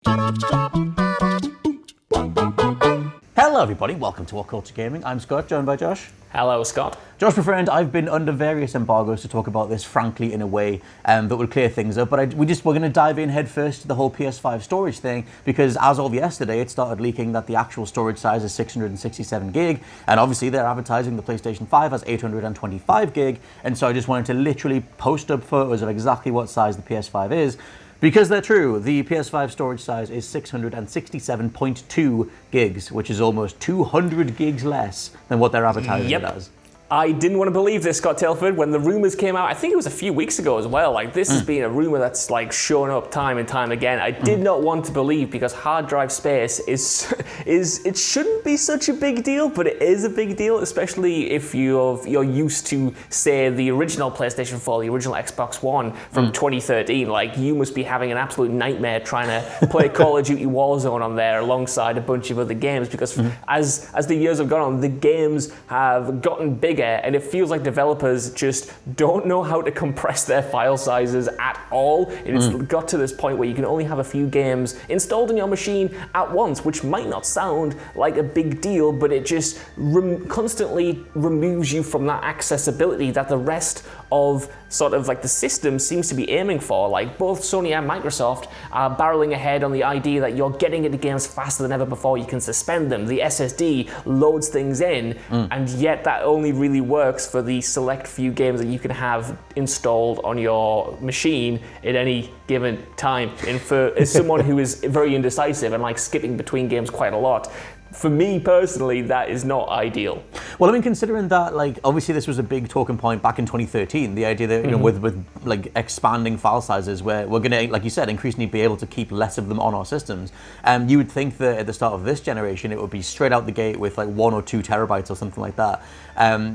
Hello everybody, welcome to WhatCulture Gaming. I'm Scott, joined by Josh. Hello, Scott. Josh, my friend, I've been under various embargoes to talk about this, frankly, in a way that would clear things up, but we're going to dive in head first to the whole PS5 storage thing, because as of yesterday, it started leaking that the actual storage size is 667 gig, and obviously they're advertising the PlayStation 5 as 825 gig, and so I just wanted to literally post up photos of exactly what size the PS5 is. Because they're true, the PS5 storage size is 667.2 gigs, which is almost 200 gigs less than what they're advertising it as. I didn't want to believe this, Scott Tilford, when the rumors came out. I think it was a few weeks ago as well. Like, this has been a rumor that's like shown up time and time again. I did not want to believe, because hard drive space is it shouldn't be such a big deal, but it is a big deal, especially if you're used to, say, the original PlayStation 4, the original Xbox One from 2013. Like, you must be having an absolute nightmare trying to play Call of Duty Warzone on there alongside a bunch of other games, because as the years have gone on, the games have gotten bigger, and it feels like developers just don't know how to compress their file sizes at all. And it's got to this point where you can only have a few games installed on your machine at once, which might not sound like a big deal, but it just constantly removes you from that accessibility that the rest of sort of like the system seems to be aiming for. Like, both Sony and Microsoft are barreling ahead on the idea that you're getting into games faster than ever before. You can suspend them. The SSD loads things in, and yet that only really works for the select few games that you can have installed on your machine at any given time. And for as someone who is very indecisive and like skipping between games quite a lot, for me personally, that is not ideal. Well, I mean, considering that, like, obviously this was a big talking point back in 2013, the idea that, you know, with like expanding file sizes, where we're going to, like you said, increasingly be able to keep less of them on our systems. You would think that at the start of this generation, it would be straight out the gate with like 1 or 2 terabytes or something like that.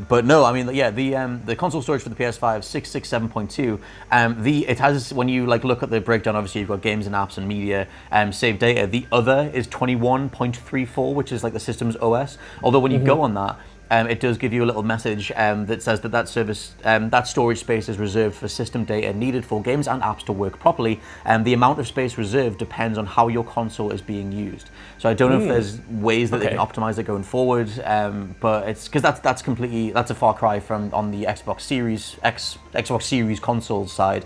But no, I mean, yeah, the console storage for the PS5, 667.2. It has, when you like look at the breakdown, obviously you've got games and apps and media, save data. The other is 21.34, which is like the system's OS. Although when you go on that, it does give you a little message that says that that storage space is reserved for system data needed for games and apps to work properly. The amount of space reserved depends on how your console is being used. So I don't know if there's ways that they can optimize it going forward, but it's because that's a far cry from on the Xbox Series console side,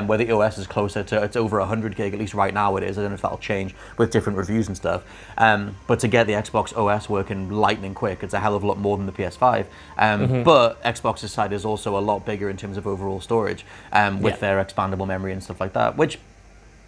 where the OS is closer to, it's over 100 gig, at least right now it is. I don't know if that'll change with different reviews and stuff. But to get the Xbox OS working lightning quick, it's a hell of a lot more than the PS5. But Xbox's side is also a lot bigger in terms of overall storage, with their expandable memory and stuff like that, which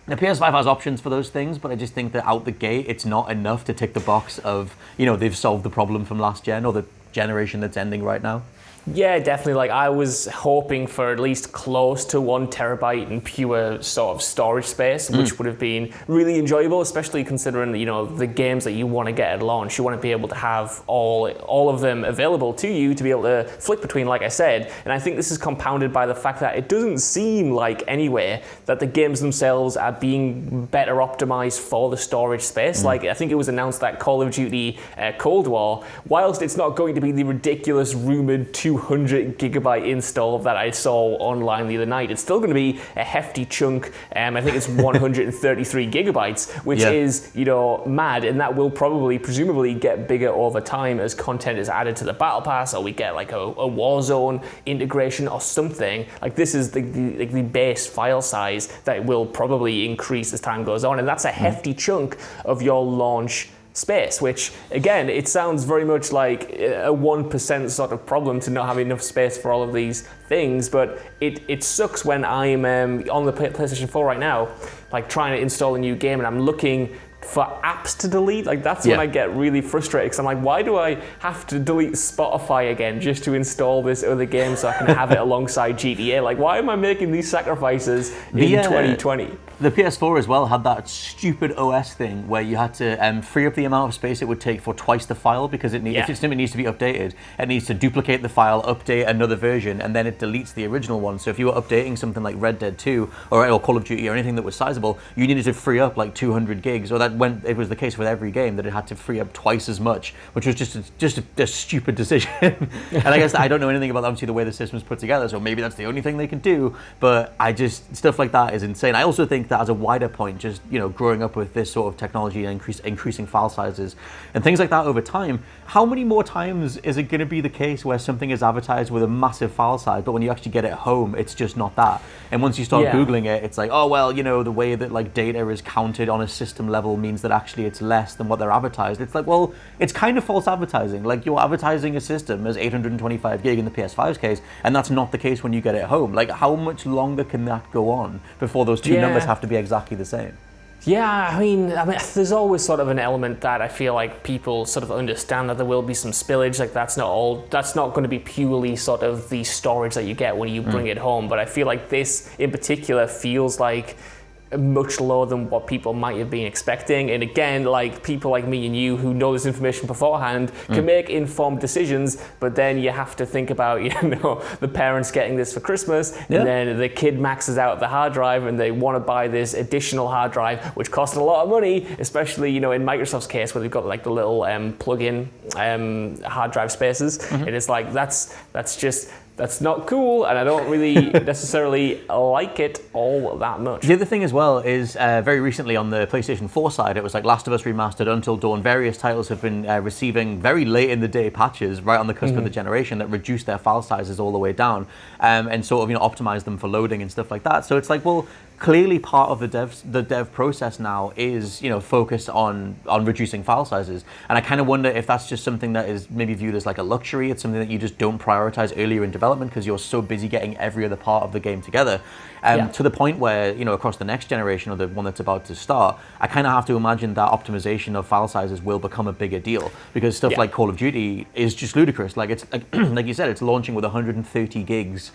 the PS5 has options for those things, but I just think that out the gate, it's not enough to tick the box of, you know, they've solved the problem from last gen or the generation that's ending right now. Yeah, definitely. Like, I was hoping for at least close to 1 terabyte in pure sort of storage space, which would have been really enjoyable, especially considering, you know, the games that you want to get at launch. You want to be able to have all of them available to you to be able to flick between, like I said. And I think this is compounded by the fact that it doesn't seem like anywhere that the games themselves are being better optimized for the storage space. Like, I think it was announced that Call of Duty Cold War, whilst it's not going to be the ridiculous rumored 200 gigabyte install that I saw online the other night, it's still going to be a hefty chunk. I think it's 133 gigabytes, which is, you know, mad, and that will presumably get bigger over time as content is added to the Battle Pass, or we get like a Warzone integration or something. Like, this is the base file size that will probably increase as time goes on, and that's a hefty chunk of your launch space, which again, it sounds very much like a 1% sort of problem to not have enough space for all of these things, but it sucks when I'm on the PlayStation 4 right now, like trying to install a new game, and I'm looking for apps to delete. Like, that's when I get really frustrated, because I'm like, why do I have to delete Spotify again just to install this other game so I can have it alongside GTA? Like, why am I making these sacrifices in 2020? The PS4 as well had that stupid OS thing where you had to free up the amount of space it would take for twice the file, because if it simply needs to be updated, it needs to duplicate the file, update another version, and then it deletes the original one. So if you were updating something like Red Dead 2 or Call of Duty or anything that was sizable, you needed to free up like 200 gigs, or that when it was the case with every game that it had to free up twice as much, which was just a stupid decision. And I guess I don't know anything about obviously the way the system's put together, so maybe that's the only thing they can do, but stuff like that is insane. I also think that as a wider point, just growing up with this sort of technology and increasing file sizes and things like that over time, how many more times is it going to be the case where something is advertised with a massive file size, but when you actually get it home, it's just not that? And once you start Googling it, it's like, oh, well, the way that like data is counted on a system level means that actually it's less than what they're advertised. It's like, well, it's kind of false advertising. Like, you're advertising a system as 825 gig in the PS5's case, and that's not the case when you get it home. Like, how much longer can that go on before those two numbers have to be exactly the same? Yeah, I mean, there's always sort of an element that I feel like people sort of understand that there will be some spillage. Like, that's not going to be purely sort of the storage that you get when you bring it home. But I feel like this in particular feels like much lower than what people might have been expecting. And again, like, people like me and you who know this information beforehand can make informed decisions, but then you have to think about, the parents getting this for Christmas, and then the kid maxes out the hard drive and they want to buy this additional hard drive, which costs a lot of money, especially, in Microsoft's case where they've got like the little plug-in hard drive spaces. And it's like, that's not cool, and I don't really necessarily like it all that much. The other thing as well is very recently on the PlayStation 4 side, it was like Last of Us Remastered, Until Dawn. Various titles have been receiving very late in the day patches right on the cusp of the generation that reduce their file sizes all the way down and sort of optimize them for loading and stuff like that. So it's like, well, clearly part of the dev process now is focused on reducing file sizes, and I kind of wonder if that's just something that is maybe viewed as like a luxury. It's something that you just don't prioritize earlier in development because you're so busy getting every other part of the game together, to the point where across the next generation or the one that's about to start, I kind of have to imagine that optimization of file sizes will become a bigger deal, because stuff like Call of Duty is just ludicrous. Like, it's like you said, it's launching with 130 gigs,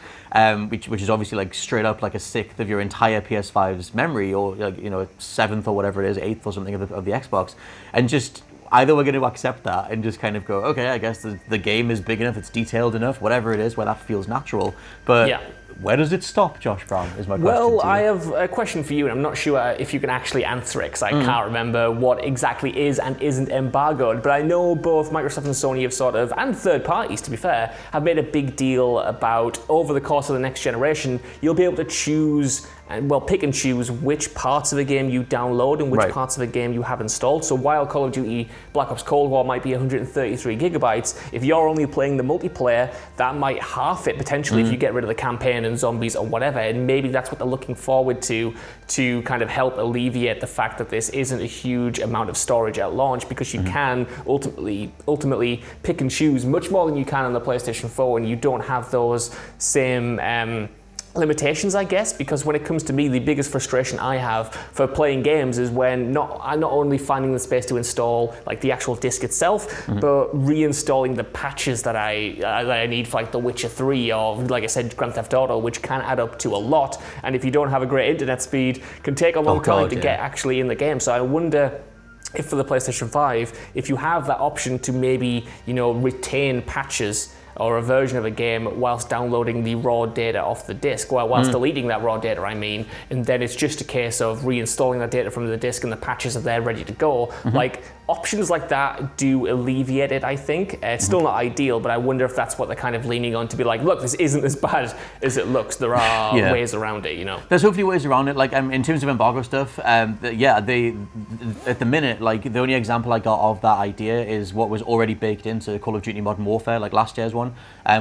which is obviously like straight up like a sixth of your entire PS5's memory, or like, a seventh or whatever it is, eighth or something of the Xbox. And just either we're going to accept that and just kind of go, okay, I guess the game is big enough, it's detailed enough, whatever it is, where that feels natural. But where does it stop, Josh Brown, is my question. Well, I have a question for you, and I'm not sure if you can actually answer it, because I can't remember what exactly is and isn't embargoed. But I know both Microsoft and Sony have sort of, and third parties to be fair, have made a big deal about, over the course of the next generation, you'll be able to choose pick and choose which parts of a game you download and which parts of a game you have installed. So while Call of Duty Black Ops Cold War might be 133 gigabytes, if you're only playing the multiplayer, that might half it potentially if you get rid of the campaign and zombies or whatever. And maybe that's what they're looking forward to kind of help alleviate the fact that this isn't a huge amount of storage at launch, because you can ultimately pick and choose much more than you can on the PlayStation 4, and you don't have those same limitations, I guess, because when it comes to me, the biggest frustration I have for playing games is when I'm not only finding the space to install like the actual disc itself, but reinstalling the patches that I need for like The Witcher 3 or, like I said, Grand Theft Auto, which can add up to a lot. And if you don't have a great internet speed, can take a long time to get actually in the game. So I wonder if for the PlayStation 5, if you have that option to maybe, retain patches or a version of a game whilst downloading the raw data off the disk, whilst deleting that raw data, and then it's just a case of reinstalling that data from the disk and the patches are there ready to go. Like, options like that do alleviate it, I think. It's still not ideal, but I wonder if that's what they're kind of leaning on, to be like, look, this isn't as bad as it looks. There are ways around it, There's hopefully ways around it. Like, in terms of embargo stuff, they at the minute, like, the only example I got of that idea is what was already baked into Call of Duty Modern Warfare, like last year's one,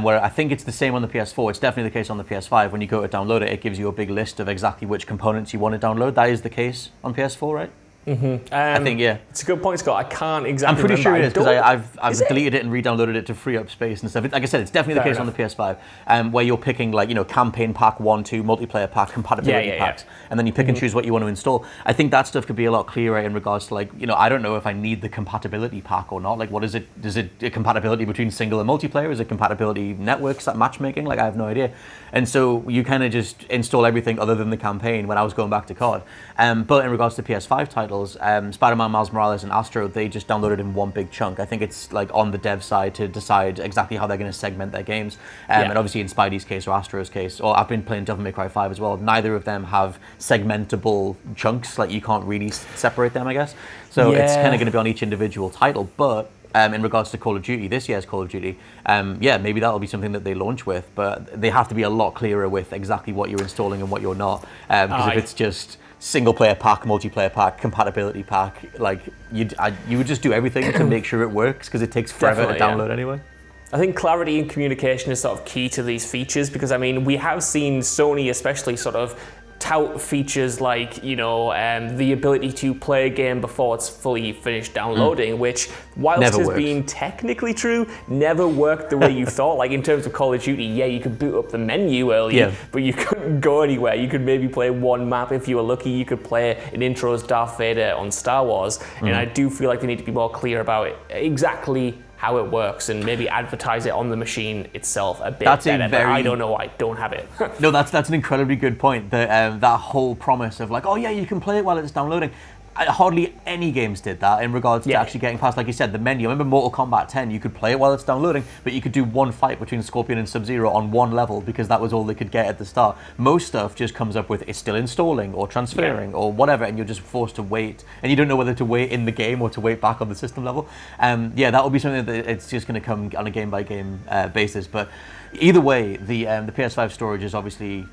where I think it's the same on the PS4. It's definitely the case on the PS5. When you go to download it, it gives you a big list of exactly which components you want to download. That is the case on PS4, right? I think, it's a good point, Scott. I can't exactly I'm pretty remember. sure it is, because I've deleted it and re-downloaded it to free up space and stuff. Like I said, it's definitely the case on the PS5, where you're picking like, campaign pack 1, 2, multiplayer pack, compatibility packs, and then you pick and choose what you want to install. I think that stuff could be a lot clearer in regards to like, I don't know if I need the compatibility pack or not. Like, what is it? Is it a compatibility between single and multiplayer? Is it compatibility networks, that matchmaking? Like, I have no idea. And so you kind of just install everything other than the campaign when I was going back to COD. But in regards to PS5 titles, Spider-Man, Miles Morales, and Astro, they just downloaded in one big chunk. I think it's like on the dev side to decide exactly how they're going to segment their games. And obviously in Spidey's case or Astro's case, or I've been playing Devil May Cry 5 as well, neither of them have segmentable chunks. Like, you can't really separate them, I guess. So it's kind of going to be on each individual title. But in regards to Call of Duty, this year's Call of Duty, maybe that'll be something that they launch with, but they have to be a lot clearer with exactly what you're installing and what you're not. Because if it's just single player pack, multiplayer pack, compatibility pack. Like you would just do everything to make sure it works because it takes forever to download anyway. I think clarity and communication is sort of key to these features because, I mean, we have seen Sony especially sort of tout features like, the ability to play a game before it's fully finished downloading, which, whilst has been technically true, never worked the way you thought. Like in terms of Call of Duty, you could boot up the menu early, but you couldn't go anywhere. You could maybe play one map if you were lucky. You could play an intro as Darth Vader on Star Wars. And I do feel like they need to be more clear about it, exactly how it works, and maybe advertise it on the machine itself a bit better. But I don't know why I don't have it. No, that's an incredibly good point. That whole promise of like, oh yeah, you can play it while it's downloading. Hardly any games did that in regards to actually getting past, like you said, the menu. I remember Mortal Kombat 10, you could play it while it's downloading, but you could do one fight between Scorpion and Sub-Zero on one level because that was all they could get at the start. Most stuff just comes up with it's still installing or transferring or whatever, and you're just forced to wait, and you don't know whether to wait in the game or to wait back on the system level. That will be something that it's just going to come on a game-by-game basis, but either way, the PS5 storage is obviously,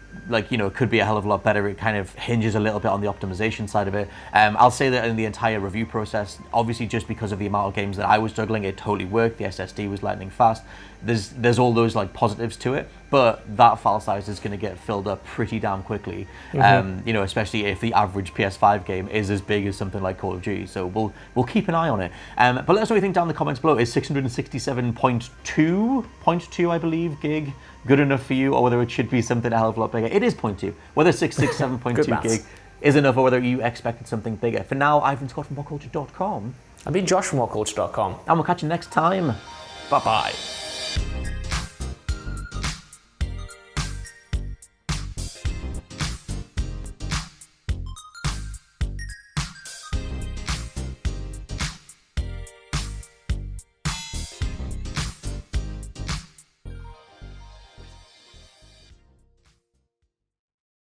could be a hell of a lot better. It kind of hinges a little bit on the optimization side of it. I'll say that in the entire review process, obviously just because of the amount of games that I was juggling, it totally worked. The SSD was lightning fast. There's all those positives to it, but that file size is going to get filled up pretty damn quickly. Especially if the average PS5 game is as big as something like Call of Duty. So we'll keep an eye on it. But let us know what you think down in the comments below. Is 667.2, I believe, gig good enough for you, or whether it should be something a hell of a lot bigger? It is 0.2. Whether 667.2 gig is enough, or whether you expected something bigger. For now, I've been Scott from WhatCulture.com. I've been Josh from WhatCulture.com. And we'll catch you next time. Bye-bye.